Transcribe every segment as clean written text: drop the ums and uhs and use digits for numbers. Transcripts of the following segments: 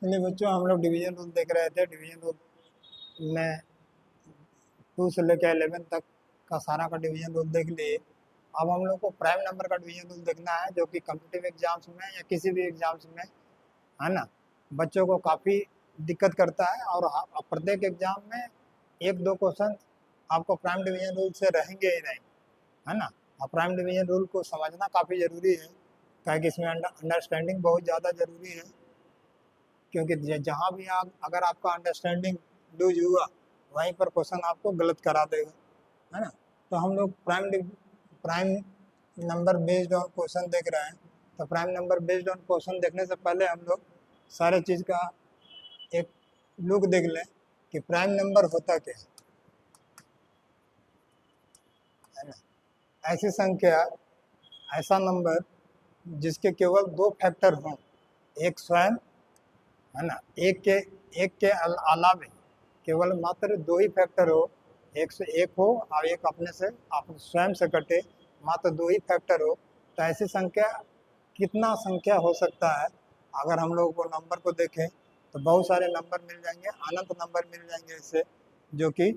चलिए बच्चों, हम लोग डिवीजन रूल देख रहे थे। डिवीजन रूल में 2 से लेकर 11 तक का सारा का डिवीजन रूल देख लिए। अब हम लोग को प्राइम नंबर का डिवीजन रूल देखना है, जो कि कम्पिटिटिव एग्जाम्स में या किसी भी एग्जाम्स में, है ना, बच्चों को काफ़ी दिक्कत करता है। और प्रत्येक एग्जाम में 1-2 क्वेश्चन आपको प्राइम डिवीजन रूल से रहेंगे ही नहीं, है ना। और प्राइम डिवीजन रूल को समझना काफ़ी ज़रूरी है, ताकि इसमें अंडरस्टैंडिंग बहुत ज़्यादा ज़रूरी है। क्योंकि जहाँ भी आप, अगर आपका अंडरस्टैंडिंग लूज हुआ, वहीं पर क्वेश्चन आपको गलत करा देगा, है ना। तो हम लोग prime number based on question देख रहे हैं। तो prime number based on question देखने से पहले हम लोग सारे चीज़ का एक लुक देख लें कि प्राइम नंबर होता क्या है ना। ऐसी संख्या, ऐसा नंबर जिसके केवल 2 फैक्टर हों, एक स्वयं, है ना, एक के अलावे केवल मात्र 2 ही फैक्टर हो, एक से एक हो और एक अपने से, आप स्वयं से कटे, मात्र 2 ही फैक्टर हो। तो ऐसी संख्या, कितना संख्या हो सकता है? अगर हम लोग को नंबर को देखें तो बहुत सारे नंबर मिल जाएंगे, अनंत नंबर मिल जाएंगे इससे, जो कि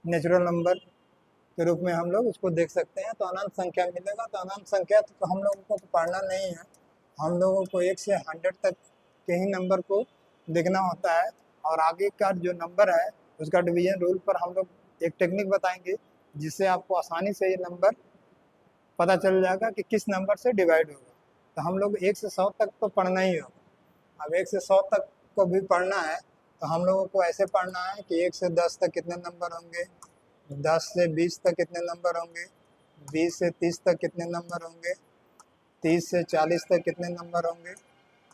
नेचुरल नंबर के रूप में हम लोग उसको देख सकते हैं। तो अनंत संख्या मिलेगा। तो अनंत संख्या तो हम लोगों को पढ़ना नहीं है, हम लोगों को 1 से 100 तक के ही नंबर को देखना होता है। और आगे का जो नंबर है उसका डिवीजन रूल पर हम लोग एक टेक्निक बताएंगे, जिससे आपको आसानी से ये नंबर पता चल जाएगा कि किस नंबर से डिवाइड होगा। तो हम लोग 1 से 100 तक तो पढ़ना ही होगा। अब 1 से 100 तक को भी पढ़ना है तो हम लोगों को ऐसे पढ़ना है कि 1 से 10 तक कितने नंबर होंगे, 10 से 20 तक कितने नंबर होंगे, 20 से 30 तक कितने नंबर होंगे, 30 से 40 तक कितने नंबर होंगे,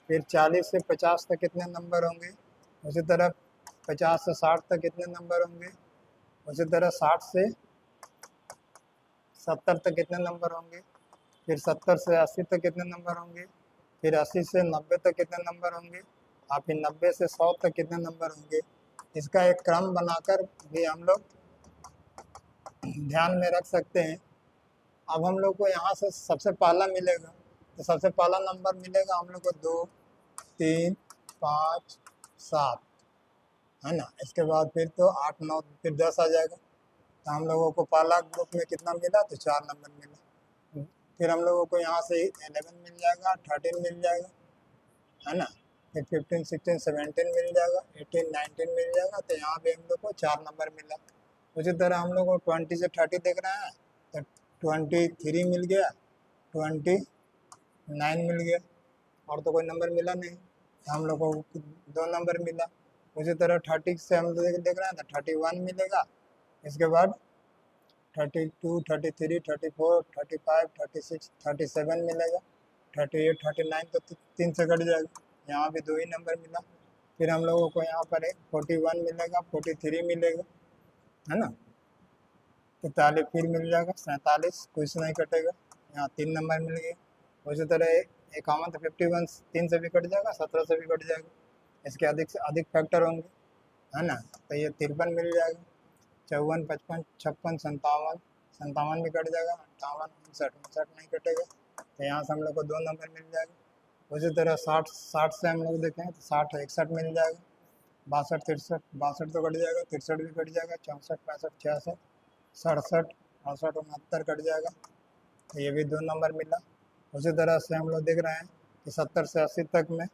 फिर 40 से 50 तक कितने नंबर होंगे, उसी तरह 50 से 60 तक कितने नंबर होंगे, उसी तरह 60 से 70 तक कितने नंबर होंगे, फिर 70 से 80 तक कितने नंबर होंगे, फिर 80 से 90 तक कितने नंबर होंगे, और फिर 90 से 100 तक कितने नंबर होंगे। इसका एक क्रम बनाकर भी हम लोग ध्यान में रख सकते हैं। अब हम लोग को यहाँ से सबसे पहला मिलेगा, तो सबसे पहला नंबर मिलेगा हम लोग को 2, 3, 5, 7, है ना। इसके बाद फिर तो 8, 9, फिर 10 आ जाएगा। तो हम लोगों को पहला ग्रुप में कितना मिला, तो 4 नंबर मिला। फिर हम लोगों को यहाँ से 11 मिल जाएगा, 13 मिल जाएगा, है ना। फिर 15, 16, 17 मिल जाएगा, 18, 19 मिल जाएगा। तो यहाँ पे हम लोग को 4 नंबर मिला। उसी तरह हम लोग को 20 से 30 देख रहे हैं, तो 23 मिल गया, 29 मिल गया, और तो कोई नंबर मिला नहीं। तो हम लोग को 2 नंबर मिला। उसी तरह 30 से हम लोग देख रहे हैं तो 31 मिलेगा। इसके बाद 32, 33, 34, 35, 36, 37 मिलेगा। 38, 39 तो 3 से कट जाएगा, यहाँ भी 2 ही नंबर मिला। फिर हम लोगों को यहाँ पर 41 मिलेगा, 43 मिलेगा, है ना। 43 फिर मिल जाएगा, 47 कोई से नहीं कटेगा, यहाँ 3 नंबर मिल गए। उसी तरह 51 तो 51 3 से भी कट जाएगा, 17 से भी कट जाएगा, इसके अधिक से अधिक फैक्टर होंगे, है ना। तो ये 53 मिल जाएगा। 54, 55, 56, 57, 57 भी कट जाएगा, 58, 59, 59 नहीं कटेगा। तो यहाँ से हम लोग को 2 नंबर मिल जाएगा। उसी तरह 60 से हम लोग देखें तो 60, 61 मिल जाएगा। 62, 63, 62 तो कट जाएगा, 63 भी कट जाएगा, 64, 65, 66, 67, 68, 69 कट जाएगा। तो ये भी 2 नंबर मिला। उसी तरह से हम लोग देख रहे हैं कि 70 से 80 तक में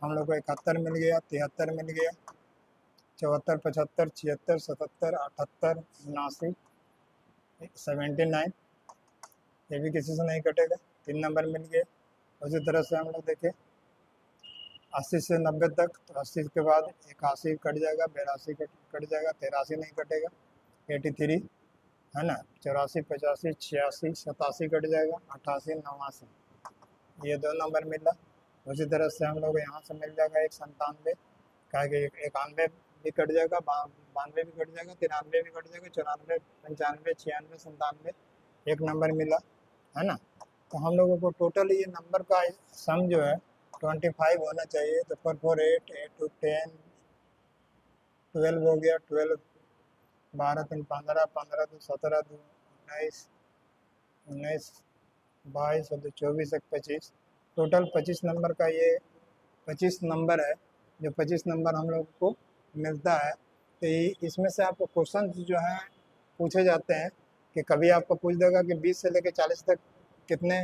हम लोग को 71 मिल गया, 73 मिल गया, 74, 75, 76, 77, 78, 79, 79, ये भी किसी से नहीं कटेगा, 3 नंबर मिल गए। उसी तरह से हम लोग देखें 80 से 90 तक, तो 80 के बाद 81 कट जाएगा, 82 कट जाएगा, 83 नहीं कटेगा, 83, है ना। 84, 85, 86, 87 कट जाएगा, 88, 89, ये 2 नंबर मिला। उसी तरह से हम लोग यहाँ से मिल जाएगा 97, क्या कि 91 भी कट जाएगा, 92 भी कट जाएगा, 93 भी कट जाएगा, 94, 95, 96, 97, 1 नंबर मिला, है ना। तो हम लोगों को टोटल ये नंबर का सम जो है 25 होना चाहिए। तो 4, 4, 8, 8, 2, 10, 12 हो गया, 12, 12, 3, 15, 15, 2, 17, 2, 19, 19, 22 और 2, 24, 1, 25, टोटल 25 नंबर का ये 25 नंबर है जो 25 नंबर हम लोग को मिलता है। तो इसमें से आपको क्वेश्चन जो है पूछे जाते हैं कि कभी आपको पूछ देगा कि 20 से लेकर 40 तक कितने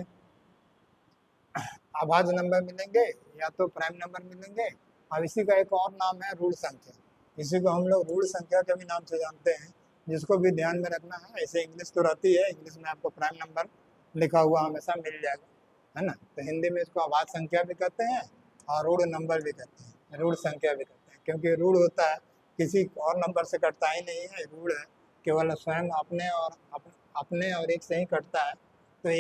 अभाज्य नंबर मिलेंगे या तो प्राइम नंबर मिलेंगे। अब इसी का एक और नाम है ऋण संख्या। इसी को हम लोग ऋण संख्या के भी नाम से जानते हैं, जिसको भी ध्यान में रखना है। ऐसे इंग्लिश तो रहती है, इंग्लिश में आपको प्राइम नंबर लिखा हुआ हमेशा मिल जाएगा, है ना। तो हिंदी में इसको अभाज्य संख्या भी कहते हैं और ऋण नंबर भी कहते हैं, ऋण संख्या भी कहते हैं, क्योंकि ऋण होता है किसी और नंबर से कटता ही नहीं है। ऋण है केवल स्वयं अपने और एक से ही कटता है। तो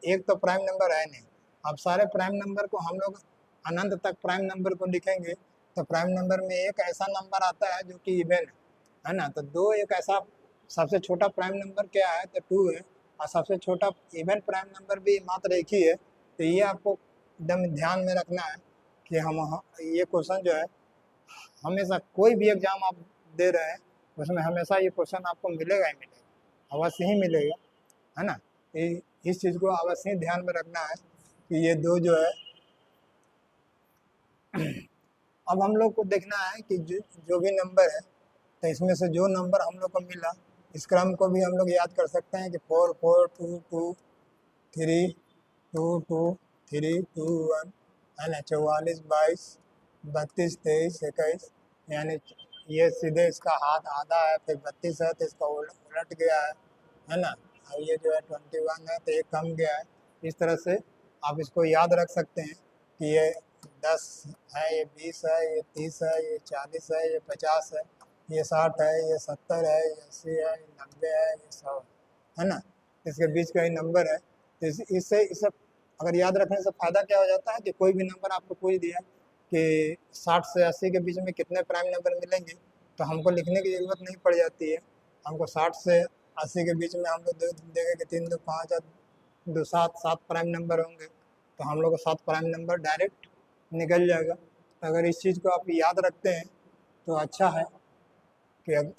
एक तो प्राइम नंबर है नहीं। अब सारे प्राइम नंबर को हम लोग अनंत तक प्राइम नंबर को लिखेंगे तो प्राइम नंबर में एक ऐसा नंबर आता है जो कि इवन है ना। तो दो एक ऐसा सबसे छोटा प्राइम नंबर क्या है तो 2 है, और सबसे छोटा इवन प्राइम नंबर भी मात्र एक ही है। तो ये आपको एकदम ध्यान में रखना है कि ये क्वेश्चन जो है हमेशा कोई भी एग्जाम आप दे रहे हैं उसमें हमेशा ये क्वेश्चन आपको मिलेगा ही मिलेगा, अवश्य ही मिलेगा, है ना। इस चीज़ को अवश्य ही ध्यान में रखना है कि ये दो जो है अब हम लोग को देखना है कि जो भी नंबर है तो इसमें से जो नंबर हम लोग को मिला इस क्रम को भी हम लोग याद कर सकते हैं कि 4 4 2 2 3 2 2 3 2 1, है ना। 44 22 32 23 21, यानी ये सीधे इसका हाथ आधा है, फिर 32 है तो इसका उलट गया है ना। और ये जो है 21 है तो ये कम गया है। इस तरह से आप इसको याद रख सकते हैं कि ये 10 है, ये 20 है, ये 30 है, ये 40 है, ये 50 है, ये 60 है, ये 70 है, ये 80 है, ये 90 है, ये 100 है ना। इसके बीच का ही नंबर है। तो इससे इसे अगर याद रखने से फ़ायदा क्या हो जाता है कि कोई भी नंबर आपको पूछ दिया कि 60 से 80 के बीच में कितने प्राइम नंबर मिलेंगे तो हमको लिखने की ज़रूरत नहीं पड़ जाती है। हमको 60 से 80 के बीच में हम लोग देखें कि 3 2 5 2 7 7 प्राइम नंबर होंगे तो हम लोग को 7 प्राइम नंबर डायरेक्ट निकल जाएगा। अगर इस चीज़ को आप याद रखते हैं तो अच्छा है कि अब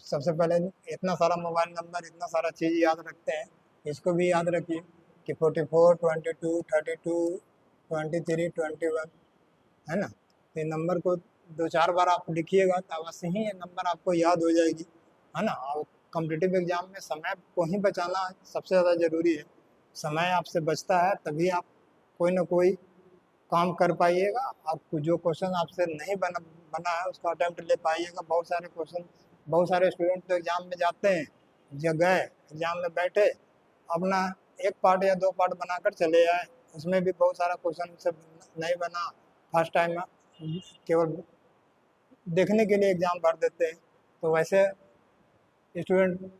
सबसे पहले इतना सारा मोबाइल नंबर इतना सारा चीज़ याद रखते हैं, इसको भी याद रखिए कि 44 22 32 23 21, है ना। तो ये नंबर को 2 4 बार आप लिखिएगा तो अवश्य ही ये नंबर आपको याद हो जाएगी, है ना। और कॉम्पिटिटिव एग्जाम में समय को ही बचाना सबसे ज़्यादा ज़रूरी है। समय आपसे बचता है तभी आप कोई ना कोई काम कर पाइएगा। आपको जो क्वेश्चन आपसे नहीं बना है उसका अटेम्प्ट ले पाइएगा। बहुत सारे स्टूडेंट तो एग्ज़ाम में जाते हैं, जब गए एग्ज़ाम में बैठे अपना एक पार्ट या 2 पार्ट बनाकर चले आए, उसमें भी बहुत सारा क्वेश्चन से नहीं बना। फर्स्ट टाइम केवल देखने के लिए एग्ज़ाम भर देते हैं। तो वैसे स्टूडेंट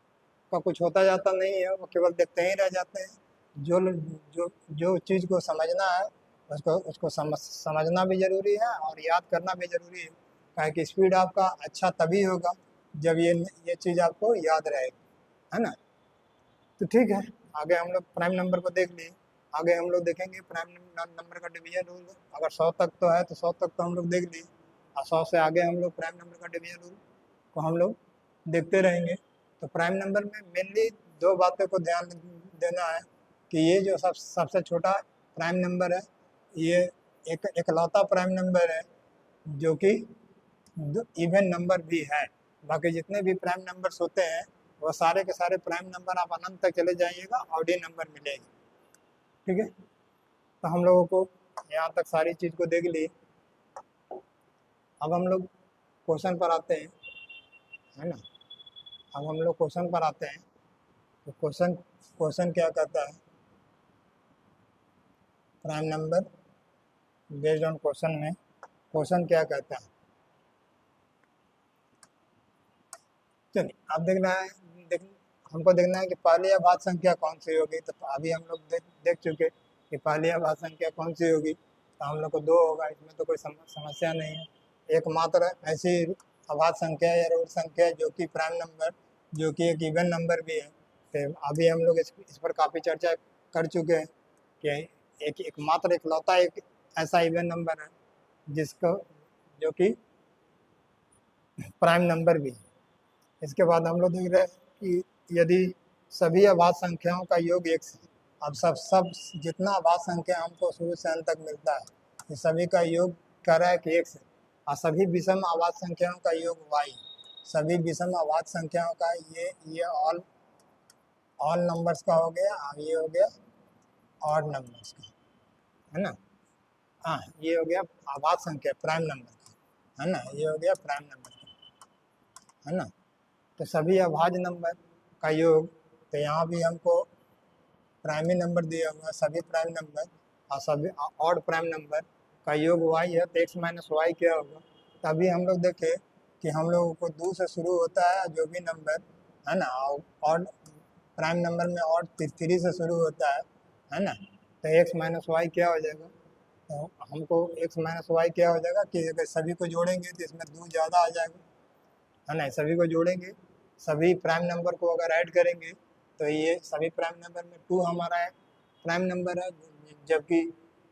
का कुछ होता जाता नहीं है, वो केवल देखते ही रह जाते हैं। जो चीज़ को समझना है उसको समझना भी ज़रूरी है और याद करना भी ज़रूरी है। काहे कि स्पीड आपका अच्छा तभी होगा जब ये चीज़ आपको याद रहेगी, है ना। तो ठीक है, आगे हम लोग प्राइम नंबर को देख लिए। आगे हम लोग देखेंगे प्राइम नंबर का डिवीजन रूल। अगर 100 तक तो है तो 100 तक तो हम लोग देख लिए, और 100 से आगे हम लोग प्राइम नंबर का डिवीजन रूल को हम लोग देखते रहेंगे। तो प्राइम नंबर में मेनली 2 बातों को ध्यान देना है कि ये जो सबसे छोटा प्राइम नंबर है ये एक इकलौता प्राइम नंबर है जो कि इवन नंबर भी है। बाकी जितने भी प्राइम नंबर्स होते हैं वो सारे के सारे प्राइम नंबर आप अनंत तक चले जाइएगा ऑड नंबर मिलेगा, ठीक है। तो हम लोगों को यहाँ तक सारी चीज़ को देख ली। अब हम लोग क्वेश्चन पर आते हैं, है ना। अब हम लोग क्वेश्चन पर आते हैं तो क्वेश्चन क्या कहता है, prime number based on question में क्वेश्चन क्या कहता है। चलिए अब हमको देखना है कि पहली अभाज्य संख्या कौन सी होगी। तो अभी हम लोग देख चुके कि पहली अभाज्य संख्या कौन सी होगी। तो हम लोग को 2 होगा, इसमें तो कोई समस्या नहीं है। एकमात्र ऐसी अभाज्य संख्या या ऋण संख्या जो कि प्राइम नंबर जो कि एक इवन नंबर भी है। तो अभी हम लोग इस पर काफ़ी चर्चा कर चुके हैं कि एकमात्र इकलौता एक ऐसा इवन नंबर है जिसको जो कि प्राइम नंबर भी है। इसके बाद हम लोग देख रहे हैं कि यदि सभी अभाज्य संख्याओं का योग 1 से, अब सब जितना अभाज्य संख्या हमको शुरू से अंत तक मिलता है ये सभी का योग कह रहा है कि 1 से, और सभी विषम आवाज संख्याओं का योग y, सभी विषम आवाज संख्याओं का ये ऑल नंबर्स का हो गया, और ये हो गया ऑड नंबर्स का, है ना। हाँ, ये हो गया आवाज संख्या प्राइम नंबर का, है ना, ये हो गया प्राइम नंबर का, है ना। तो सभी अभाज्य नंबर का योग, तो यहाँ भी हमको प्राइमरी नंबर दिया हुआ है, सभी प्राइम नंबर और सभी ऑड प्राइम नंबर का योग y है, तो x माइनस वाई क्या होगा। तभी हम लोग देखें कि हम लोगों को 2 से शुरू होता है जो भी नंबर, है ना, ऑड प्राइम नंबर में ऑड 3 से शुरू होता है ना। तो x माइनस वाई क्या हो जाएगा, तो हमको x माइनस वाई क्या हो जाएगा कि अगर सभी को जोड़ेंगे तो इसमें 2 ज़्यादा आ जाएगा, है ना। सभी को जोड़ेंगे, सभी प्राइम नंबर को अगर ऐड करेंगे तो ये सभी प्राइम नंबर में 2 हमारा है प्राइम नंबर है, जबकि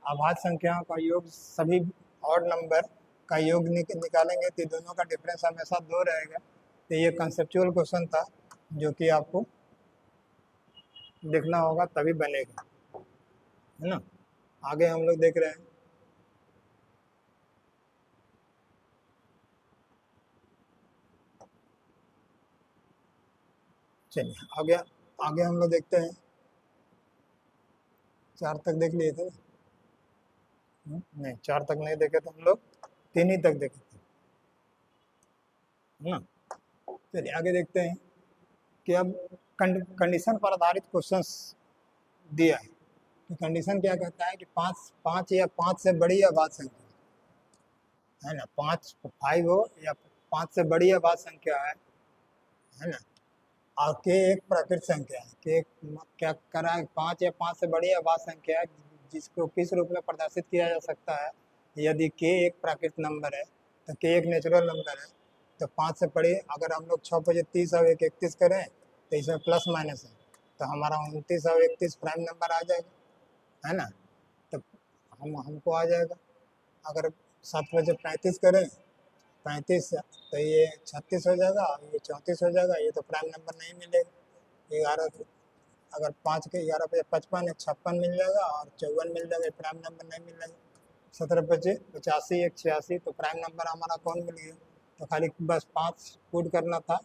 अभाज्य संख्याओं का योग सभी ऑड नंबर का योग निकालेंगे तो दोनों का डिफरेंस हमेशा 2 रहेगा। तो ये कंसेप्चुअल क्वेश्चन था जो कि आपको देखना होगा तभी बनेगा, है ना। आगे हम लोग देख रहे हैं, चलिए आगे आगे हम लोग देखते हैं। 4 तक देख लिए थे नहीं, 4 तक नहीं देखे थे हम लोग, 3 ही तक देखे थे, है ना। चलिए आगे देखते हैं कि अब कंडीशन पर आधारित क्वेश्चंस दिया है कि कंडीशन क्या कहता है कि पाँच या 5 से बड़ी अभाज्य संख्या, है ना, 5 हो या 5 से बड़ी अभाज्य संख्या है ना, और के एक प्राकृत संख्या है, के क्या करा है 5 या 5 से बड़ी अभाज्य संख्या है जिसको किस रूप में प्रदर्शित किया जा सकता है। यदि के एक प्राकृत नंबर है तो के एक नेचुरल नंबर है, तो 5 से बड़ी अगर हम लोग 6 बजे 30 और 1 31 करें तो इसमें प्लस माइनस है, तो हमारा 29 और 31 प्राइम नंबर आ जाएगा, है ना। तो हमको आ जाएगा। अगर 7 बजे 35 करें 35 तो ये 36 हो जाएगा, ये 34 हो जाएगा, ये तो प्राइम नंबर नहीं मिलेगा। 11 अगर 5 के 11 बजे 55 है 56 मिल जाएगा, और 54 मिल जाएगा, प्राइम नंबर नहीं मिलेगा। 17 बजे 85 एक 86, तो प्राइम नंबर हमारा कौन मिल गया, तो खाली बस 5 पुट करना था,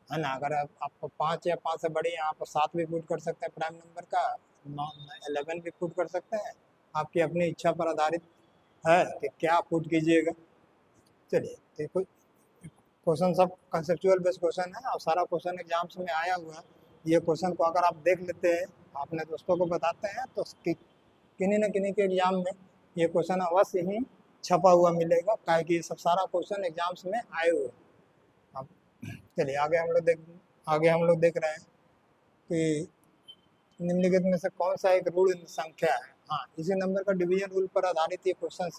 है ना। अगर आपको 5 या 5 से बड़ी आप 7 भी पुट कर सकते हैं प्राइम नंबर का, 11 भी पुट कर सकते हैं, आपकी अपनी इच्छा पर आधारित है कि क्या पुट कीजिएगा। चलिए देखो, क्वेश्चन सब कंसेप्चुअल बेस्ड क्वेश्चन है और सारा क्वेश्चन एग्जाम्स में आया हुआ है। ये क्वेश्चन को अगर आप देख लेते हैं, अपने दोस्तों को बताते हैं, तो किन्हीं न किन्हीं के एग्जाम में ये क्वेश्चन अवश्य ही छपा हुआ मिलेगा, क्या कि ये सब सारा क्वेश्चन एग्जाम्स में आए हुए। अब चलिए आगे हम लोग देख रहे हैं कि निम्नलिखित में से कौन सा एक ऋण संख्या है। हाँ, इसी नंबर का डिवीजन रूल पर आधारित ये क्वेश्चन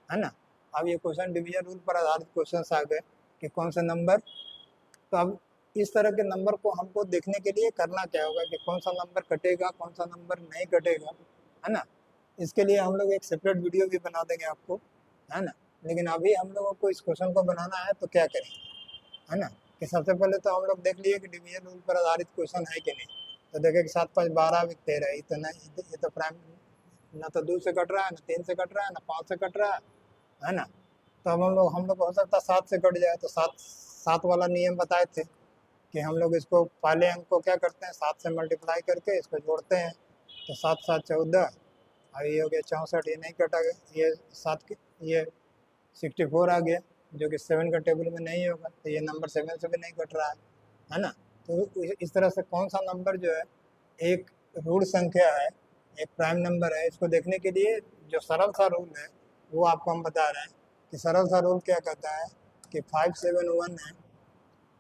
है ना। अब ये क्वेश्चन डिवीजन रूल पर आधारित क्वेश्चन आ गए कि कौन सा नंबर, तो अब इस तरह के नंबर को हमको देखने के लिए करना क्या होगा कि कौन सा नंबर कटेगा कौन सा नंबर नहीं कटेगा, है ना। इसके लिए हम लोग एक सेपरेट वीडियो भी बना देंगे आपको, है ना। लेकिन अभी हम लोगों को इस क्वेश्चन को बनाना है तो क्या करें, है ना, कि सबसे पहले तो हम लोग देख लिए कि डिवीजन रूल पर आधारित क्वेश्चन है कि नहीं। तो देखें कि 7 5 12 13, इतना ये तो प्राइम ना तो 2 से कट रहा है, ना 3 से कट रहा है, ना 5 से कट रहा है ना। तो अब हम लोग हो सकता है 7 से कट जाए, तो 7 वाला नियम बताए थे कि हम लोग इसको पहले अंक को क्या करते हैं 7 से मल्टीप्लाई करके इसको जोड़ते हैं, तो 7 7 14, और ये हो गया 64, ये नहीं कटा गया, ये 7 ये 64 आ गया जो कि 7 का टेबल में नहीं होगा, तो ये नंबर 7 से भी नहीं कट रहा है ना। तो इस तरह से कौन सा नंबर जो है एक ऋण संख्या है, एक प्राइम नंबर है, इसको देखने के लिए जो सरल सा रूल है वो आपको हम बता रहे हैं कि सरल सा रूल क्या कहता है कि 571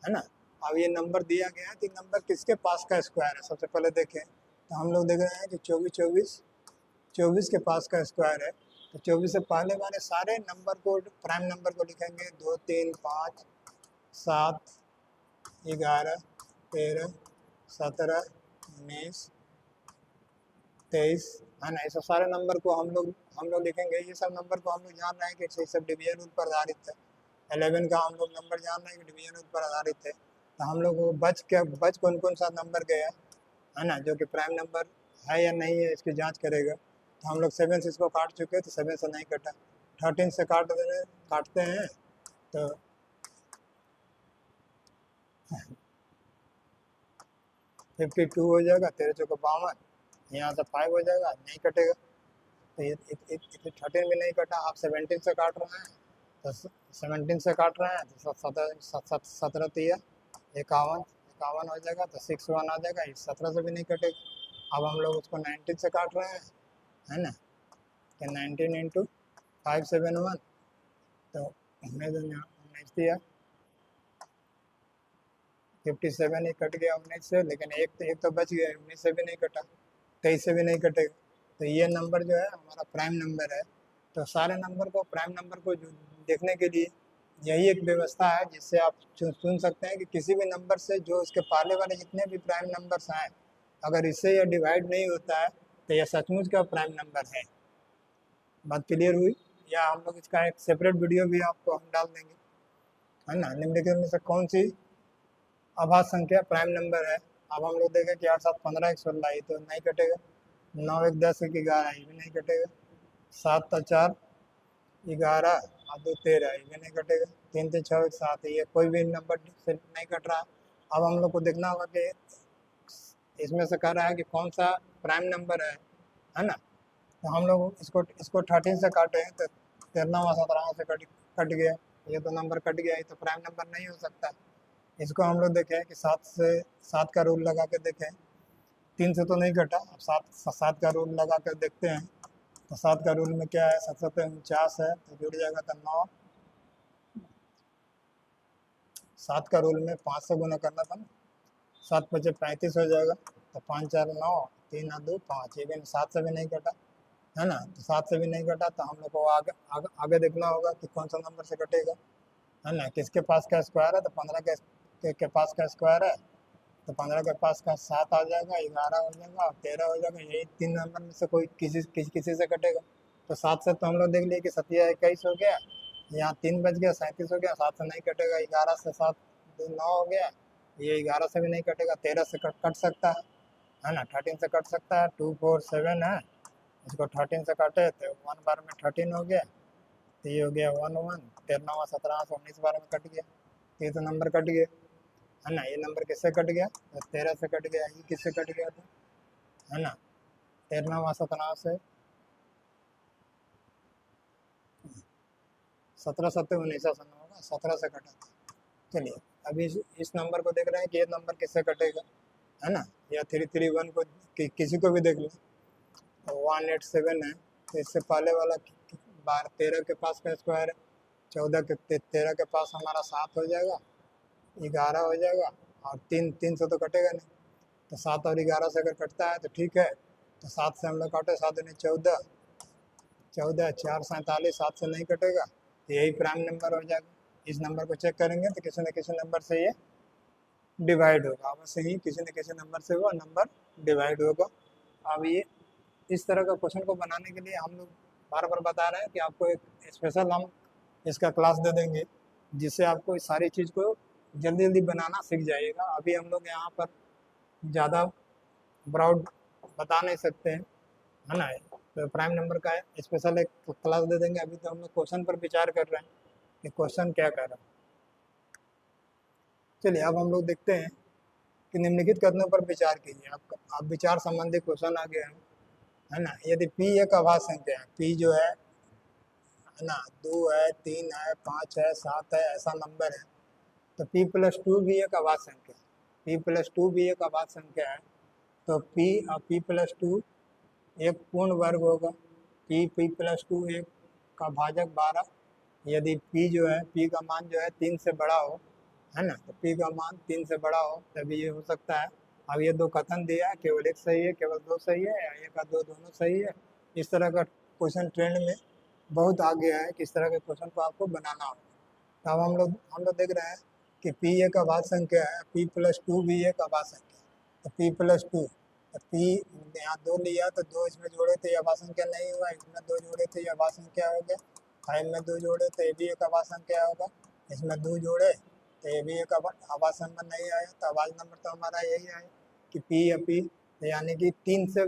है ना। अब ये नंबर दिया गया है कि नंबर किसके पास का स्क्वायर है। सबसे पहले देखें तो हम लोग देख रहे हैं कि 24 के पास का स्क्वायर है, तो 24 से पहले वाले सारे नंबर को प्राइम नंबर को लिखेंगे 2 3 5 7 11 13 17 19 23, है ना। ये सारे नंबर को हम लोग लिखेंगे। ये सब नंबर को हम लोग जान रहे हैं कि सब डिवीजन रूल पर आधारित है। 11 का हम लोग नंबर जान रहे हैं कि डिवीजन रूल पर आधारित है। तो हम लोग को बच कौन सा नंबर गया है ना, जो कि प्राइम नंबर है या नहीं है इसकी जांच करेगा। तो हम लोग 7 से इसको काट चुके हैं, तो 7 से नहीं कटा, 13 से काटते हैं तो 52 हो जाएगा, 13×52, यहाँ से 5 हो जाएगा, नहीं कटेगा। तो ये 13 भी नहीं कटा। आप 17 से काट रहे हैं तो 17 से काट रहे हैं तो 17 तिया 51, 51 हो जाएगा, तो 61 आ जाएगा, ये 17 से भी नहीं कटेगा। अब हम लोग उसको 19 से काट रहे हैं, है ना, कि 19 इंटू 571, तो हमने तो 19 दिया, 57 ही कट गया 19 से, लेकिन एक तो बच गया, 19 से भी नहीं कटा, 23 से भी नहीं कटेगा। तो ये नंबर जो है हमारा प्राइम नंबर है। तो सारे नंबर को, प्राइम नंबर को देखने के लिए यही एक व्यवस्था है जिससे आप सुन सकते हैं कि किसी भी नंबर से जो उसके पहले वाले जितने भी प्राइम नंबर्स हैं, अगर इससे यह डिवाइड नहीं होता है तो यह सचमुच का प्राइम नंबर है। बात क्लियर हुई? या हम लोग इसका एक सेपरेट वीडियो भी आपको हम डाल देंगे, है ना। निम्नलिखित में से कौन सी अभाज्य संख्या प्राइम नंबर है? अब हम लोग देखें कि 8 7 15 1 16, ये तो नहीं कटेगा। 9 1 10 1 11, ये भी नहीं कटेगा। 7 और 4 11 और 2 13, ये भी नहीं कटेगा। 3 3 6 1 7, ये कोई भी नंबर से नहीं कट रहा। अब हम लोग को देखना होगा कि इसमें से कह रहा है कि कौन सा प्राइम नंबर है ना। तो हम लोग इसको 13 से काटे तो 13वां 17वां से कट गया, ये तो नंबर कट गया, ये तो प्राइम नंबर नहीं हो सकता। इसको हम लोग देखें कि 7 का रूल लगा के देखें, 3 से तो नहीं कटा। अब 7 का रूल लगा कर देखते हैं, तो 7 का रूल में क्या है, 7 7 49 है, तो जुड़ जाएगा तो 9। 7 का रूल में 5 से गुना करना था ना, 7 5 35 हो जाएगा, तो 5 4 9, 3 2 5, ये भी 7 से भी नहीं कटा, है ना। तो 7 से भी नहीं कटा, तो हम लोग को आगे देखना होगा कि कौन सा नंबर से कटेगा, है ना। किसके पास का स्क्वायर है, तो 15 के पास का स्क्वायर है, तो 15 के पास का 7 आ जाएगा, 11 हो जाएगा और 13 हो जाएगा। यही 3 नंबर में से कोई किसी से कटेगा। तो 7 से तो हम लोग देख लिए कि 7 21 हो गया, यहाँ 3 बच गया, 37 हो गया, 7 से नहीं कटेगा। 11 से 7 9 हो गया, ये 11 से भी नहीं कटेगा। 13 से कट सकता है ना, 13 से कट सकता है। 2 4 7 है, इसको 13 से काटे तो 1 बार में 13 हो गया, तो ये हो गया 1 1, 13वां 17 से 19 बार में कट गया, तो ये तो नंबर कट गया, है ना। ये नंबर किससे कट गया, तो 13 से कट गया। ये किससे कट गया था, है ना, 13वां 17 से, 17 7 19 से होगा, 17 से कटा था। चलिए अभी इस नंबर को देख रहे हैं कि ये नंबर किससे कटेगा, है ना। या 331 को किसी को भी देख लो, 187 है, तो इससे पहले वाला 13 के पास का स्क्वायर है, 14 के 13 के पास हमारा 7 हो जाएगा, 11 हो जाएगा, और 3 से तो कटेगा नहीं, तो 7 और 11 से अगर कटता है तो ठीक है। तो 7 से हम लोग काटे, 7 दूनी 14, 14 4 47, 7 से नहीं कटेगा, तो यही प्राइम नंबर हो जाएगा। इस नंबर को चेक करेंगे तो किसी न किसी नंबर से ये डिवाइड होगा, अवश्य ही किसी न किसी नंबर से वो नंबर डिवाइड होगा। अब ये इस तरह का क्वेश्चन को बनाने के लिए हम लोग बार बार बता रहे हैं कि आपको एक स्पेशल हम इसका क्लास दे देंगे, जिससे आपको इस सारी चीज़ को जल्दी जल्दी बनाना सीख जाइएगा। अभी हम लोग यहाँ पर ज़्यादा ब्रॉड बता नहीं सकते हैं, है ना। तो प्राइम नंबर का स्पेशल एक क्लास दे देंगे। अभी तो हम लोग क्वेश्चन पर विचार कर रहे हैं कि क्वेश्चन क्या कर रहा है। चलिए अब हम लोग देखते हैं कि निम्नलिखित कथनों पर विचार कीजिए। आप विचार संबंधी क्वेश्चन आ गया है ना। यदि P एक अभाज्य संख्या है, P जो है ना, 2 है, 3 है, 5 है, 7 है, ऐसा नंबर है, तो P+2 भी एक अभाज्य संख्या है। P+2 भी एक अभाज्य संख्या है, तो P+2 एक पूर्ण वर्ग होगा। P+2 एक का भाजक 12। यदि P जो है, P का मान जो है 3 से बड़ा हो, है ना, तो P का मान 3 से बड़ा हो तभी ये हो सकता है। अब ये दो कथन दिया है, केवल एक सही है, केवल दो सही है, या एक का दो दोनों सही है। इस तरह का क्वेश्चन ट्रेंड में बहुत आगे है कि इस तरह के क्वेश्चन को आपको बनाना होगा। तो अब हम लोग देख रहे हैं कि P एक अभाज्य संख्या है, P+2 भी एक अभाज्य संख्या है। तो P+2, तो P यहाँ 2 लिया तो 2 इसमें जोड़े थे, ये अभाज्य संख्या नहीं हुआ। इसमें 2 जोड़े थे, ये अभाज्य संख्या हो गया। 5 में 2 जोड़े तो ये भी एक अभाज्य संख्या होगा। इसमें 2 जोड़े तो ये भी एक अभाज्य नंबर नहीं आया। तो अभाज्य नंबर तो हमारा यही है कि P या P, यानी कि 3 से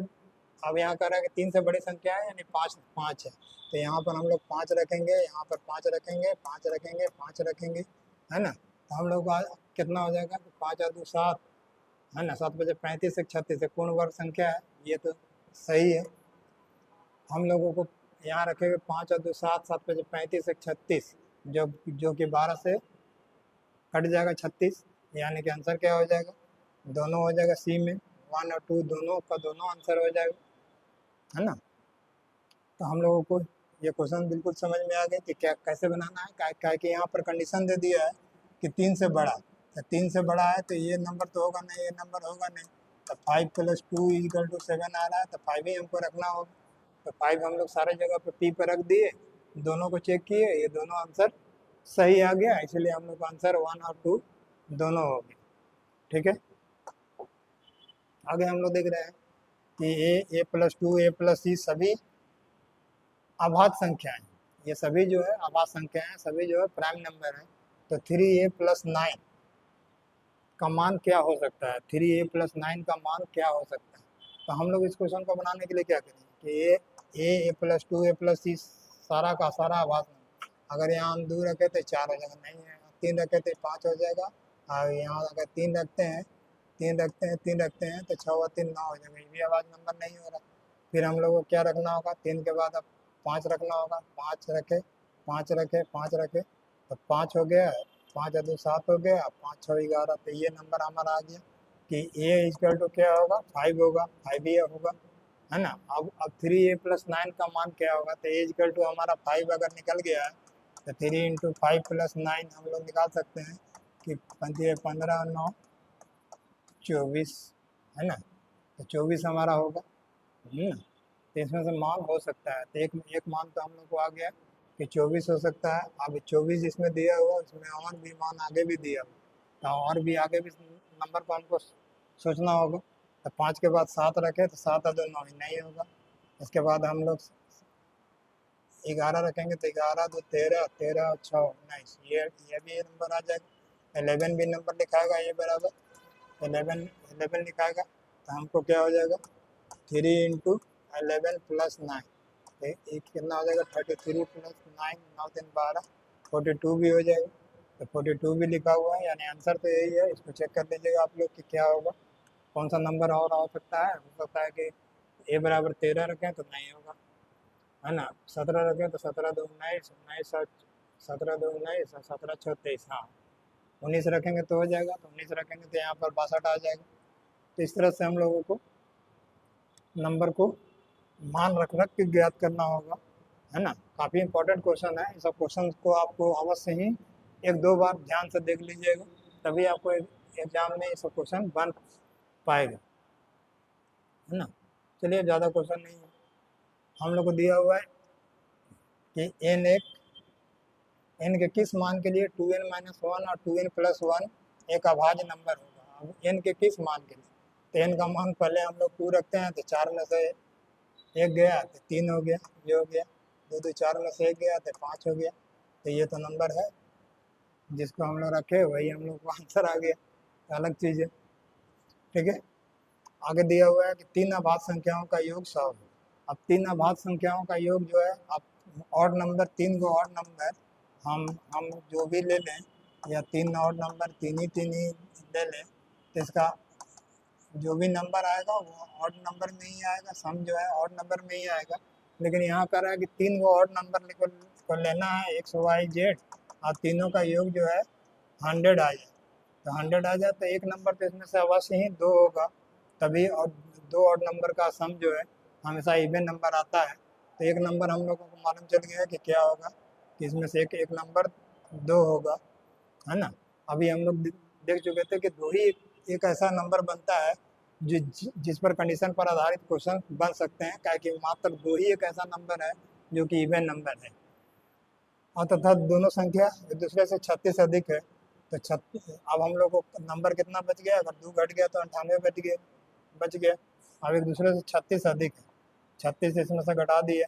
अब यहाँ कह रहा है कि 3 से बड़ी संख्या है यानी 5 5 है, तो यहाँ पर हम लोग 5 रखेंगे, यहाँ पर 5 रखेंगे, 5 रखेंगे, 5 रखेंगे, है ना। तो हम लोग का कितना हो जाएगा, 5 और 2 7, है ना। 7 बजे 35 से 36 पूर्ण वर्ग संख्या है, ये तो सही है। हम लोगों को यहाँ रखेंगे 5 और 2 7, 7 बजे 35 से 36, जो कि 12 से कट जाएगा 36, यानी कि आंसर क्या हो जाएगा, दोनों हो जाएगा सी में, 1 और 2 दोनों का दोनों आंसर हो जाएगा, है ना। तो हम लोगों को ये क्वेश्चन बिल्कुल समझ में आ गया कि क्या कैसे बनाना है। क्या कि यहाँ पर कंडीशन दे दिया है कि 3 से बड़ा, तो 3 से बड़ा है तो ये नंबर तो होगा नहीं, ये नंबर होगा नहीं, तो 5 + 2 = 7 आ रहा है, तो 5 ही हमको रखना होगा। तो 5 हम लोग सारे जगह पे पी पर रख दिए, दोनों को चेक किए, ये दोनों आंसर सही आ गया, इसलिए हम लोग का आंसर 1 और 2 दोनों हो गए। ठीक है, आगे हम लोग देख रहे हैं कि a+2 a+c सभी अभाज्य संख्या है, ये सभी जो है अभाज्य संख्या है, सभी जो है प्राइम नंबर है। तो 3a + 9 का मान क्या हो सकता है, 3a + 9 का मान क्या हो सकता है। तो हम लोग इस क्वेश्चन को बनाने के लिए क्या करेंगे कि a+2 a+c सारा का सारा अभाज्य नंबर, अगर यहाँ हम 2 रखे तो 4 हो जाएगा, नहीं है 3 रखे तो 5 हो जाएगा, और यहाँ अगर 3 रखते हैं 3 रखते हैं तो 6 और 3 9 हो जाएगा, ये भी अभाज्य नंबर नहीं हो रहा। फिर हम लोग को क्या रखना होगा, 3 के बाद अब 5 रखना होगा, 5 रखे 5 रखे 5 रखे तो 5 हो गया, 5 और 2 7 हो गया, 5 6 11, तो ये नंबर हमारा आ गया कि a = क्या होगा, 5 होगा, 5 ही होगा, है ना। अब 3a + 9 का मान क्या होगा, तो a = हमारा 5 अगर निकल गया है तो 3 × 5 + 9 हम लोग निकाल सकते हैं कि 15 9 24, है ना। तो 24 हमारा होगा, है ना। तो इसमें से मान हो सकता है, तो एक मान तो हम लोग को आ गया कि 24 हो सकता है। अब 24 जिसमें दिया हुआ उसमें और भी मान आगे भी दिया हुआ, तो और भी आगे भी नंबर को हमको सोचना होगा। तो 5 के बाद 7 रखे तो 7 और 2 9 नहीं होगा। इसके बाद हम लोग 11 रखेंगे तो 11 2 13, 13 और 6 19, ये भी नंबर आ जाएगा। 11 भी नंबर लिखाएगा, ये बराबर 11 लिखाएगा, तो हमको क्या हो जाएगा 3 × 11 + 9, एक कितना हो जाएगा 33 + 9 9 3 12, 42 भी हो जाएगा। तो 42 भी लिखा हुआ है, यानी आंसर तो यही है। इसको चेक कर लीजिएगा आप लोग कि क्या होगा, कौन सा नंबर और हो सकता है। हो सकता है कि a = 13 रखें तो नहीं होगा, है ना। 17 रखें तो 17 2 19, 19 17 2 19, 17 6 23, हाँ 19 रखेंगे तो हो जाएगा, तो 19 रखेंगे तो यहाँ पर 62 आ जाएगा। तो इस तरह से हम लोगों को नंबर को मान रख रख के ज्ञात करना होगा, है ना। काफ़ी इंपॉर्टेंट क्वेश्चन है, इस सब क्वेश्चन को आपको अवश्य ही 1 2 बार ध्यान से देख लीजिएगा, तभी आपको एग्जाम में ये सब क्वेश्चन बन पाएगा, है ना। चलिए, ज़्यादा क्वेश्चन नहीं है, हम लोग को दिया हुआ है कि n के किस मान के लिए 2n - 1 और 2n + 1 एक अभाज्य नंबर होगा। अब n के किस मान के लिए, तो n का मान पहले हम लोग 2 रखते हैं, तो 4 में से 1 गया तो 3 हो गया, ये हो गया 2 2 4 में से 1 गया तो 5 हो गया। तो ये तो नंबर है जिसको हम लोग रखे, वही हम लोग को आंसर आ गया, तो अलग चीज़ है। ठीक है, आगे दिया हुआ है कि 3 अभाज्य संख्याओं का योग 100 है। अब 3 अभाज्य संख्याओं का योग जो है, अब ऑड नंबर 3 को ऑड नंबर हम जो भी ले लें, या 3 ऑड नंबर 3 ही ले लें, तो इसका जो भी नंबर आएगा वो ऑड नंबर में ही आएगा, सम जो है ऑड नंबर में ही आएगा। लेकिन यहाँ कर रहा है कि 3 को ऑड नंबर को लेना है, XYZ, और तीनों का योग जो है 100 आ जाए, तो 100 आ जाए तो एक नंबर तो इसमें से अवश्य ही 2 होगा, तभी और 2 ऑड नंबर का सम जो है हमेशा इवन नंबर आता है। तो एक नंबर हम लोगों को मालूम चल गया कि क्या होगा, कि इसमें से एक नंबर 2 होगा, है ना। अभी हम लोग देख चुके थे कि 2 ही एक ऐसा नंबर बनता है जिस पर कंडीशन पर आधारित क्वेश्चन बन सकते हैं, क्या कि मात्र 2 ही एक ऐसा नंबर है जो कि इवन नंबर है, और तथा दोनों संख्या एक दूसरे से 36 अधिक है। तो 36, अब हम लोग को नंबर कितना बच गया, अगर 2 घट गया तो 98 बच गया। अब एक दूसरे से 36 अधिक है, 36 इसमें से घटा दिया,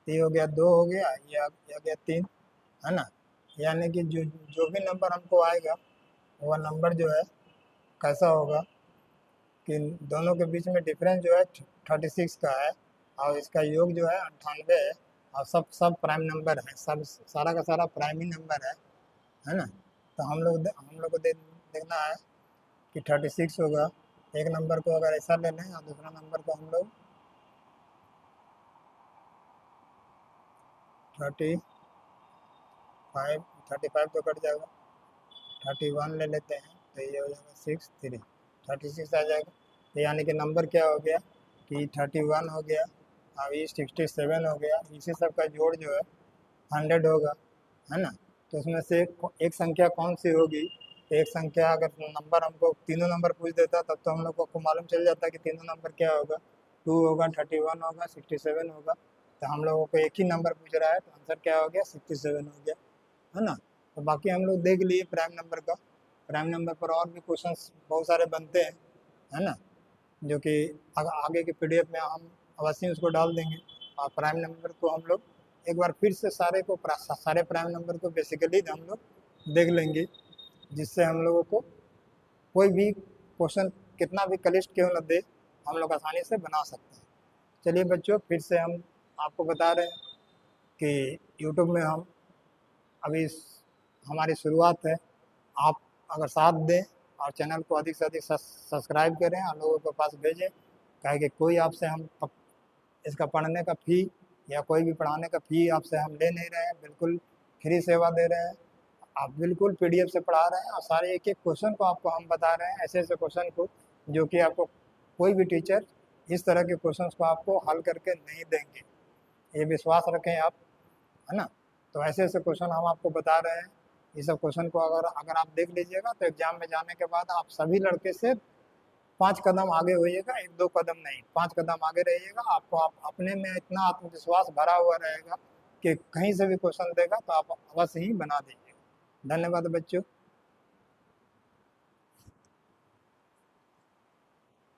ये हो गया 2 हो गया, ये आ गया 3, है ना। यानी कि जो भी नंबर हमको आएगा वह नंबर जो है कैसा होगा कि दोनों के बीच में डिफरेंस जो है 36 का है और इसका योग जो है 98 है और सब प्राइम नंबर है, सब सारा का सारा प्राइम ही नंबर है ना। तो हम लोग को देखना है कि 36 होगा। एक नंबर को अगर ऐसा ले लें और दूसरा नंबर को हम लोग 35 तो कट जाएगा, 31 ले लेते हैं तो ये हो जाएगा 6 3 36 आ जाएगा। तो यानी कि नंबर क्या हो गया कि 31 हो गया और ये 67 हो गया। इसी सब का जोड़ जो है 100 होगा, है ना। तो उसमें से एक संख्या कौन सी होगी, तो एक संख्या अगर नंबर हमको तीनों नंबर पूछ देता तब तो हम लोग को मालूम चल जाता कि तीनों नंबर क्या होगा, 2 होगा, 31 होगा, 67 होगा। तो हम लोगों को एक ही नंबर पूछ रहा है तो आंसर क्या हो गया, 67 हो गया, है ना। तो बाकी हम लोग देख लिए प्राइम नंबर का। प्राइम नंबर पर और भी क्वेश्चंस बहुत सारे बनते हैं, है ना, जो कि आगे के पीडीएफ में हम अवश्य उसको डाल देंगे। और प्राइम नंबर को हम लोग एक बार फिर से सारे प्राइम नंबर को बेसिकली हम लोग देख लेंगे, जिससे हम लोगों को कोई भी क्वेश्चन कितना भी क्लिष्ट क्यों न दे हम लोग आसानी से बना सकते हैं। चलिए बच्चों, फिर से हम आपको बता रहे हैं कि यूट्यूब में हम अभी हमारी शुरुआत है। आप अगर साथ दें और चैनल को अधिक से अधिक सब्सक्राइब करें और लोगों के पास भेजें, कहे कि कोई आपसे हम इसका पढ़ने का फ़ी या कोई भी पढ़ाने का फ़ी आपसे हम ले नहीं रहे हैं, बिल्कुल फ्री सेवा दे रहे हैं। आप बिल्कुल पीडीएफ से पढ़ा रहे हैं और सारे एक एक क्वेश्चन को आपको हम बता रहे हैं, ऐसे ऐसे क्वेश्चन को जो कि आपको कोई भी टीचर इस तरह के क्वेश्चंस को आपको हल करके नहीं देंगे, ये विश्वास रखें आप, है ना। तो ऐसे ऐसे क्वेश्चन हम आपको बता रहे हैं। ये सब क्वेश्चन को अगर आप देख लीजिएगा तो एग्जाम में जाने के बाद आप सभी लड़के से 5 कदम आगे होइएगा, 1 2 कदम नहीं, 5 कदम आगे रहिएगा। आपको आप अपने में इतना आत्मविश्वास भरा हुआ रहेगा कि कहीं से भी क्वेश्चन देगा तो आप अवश्य ही बना दीजिएगा। धन्यवाद बच्चों।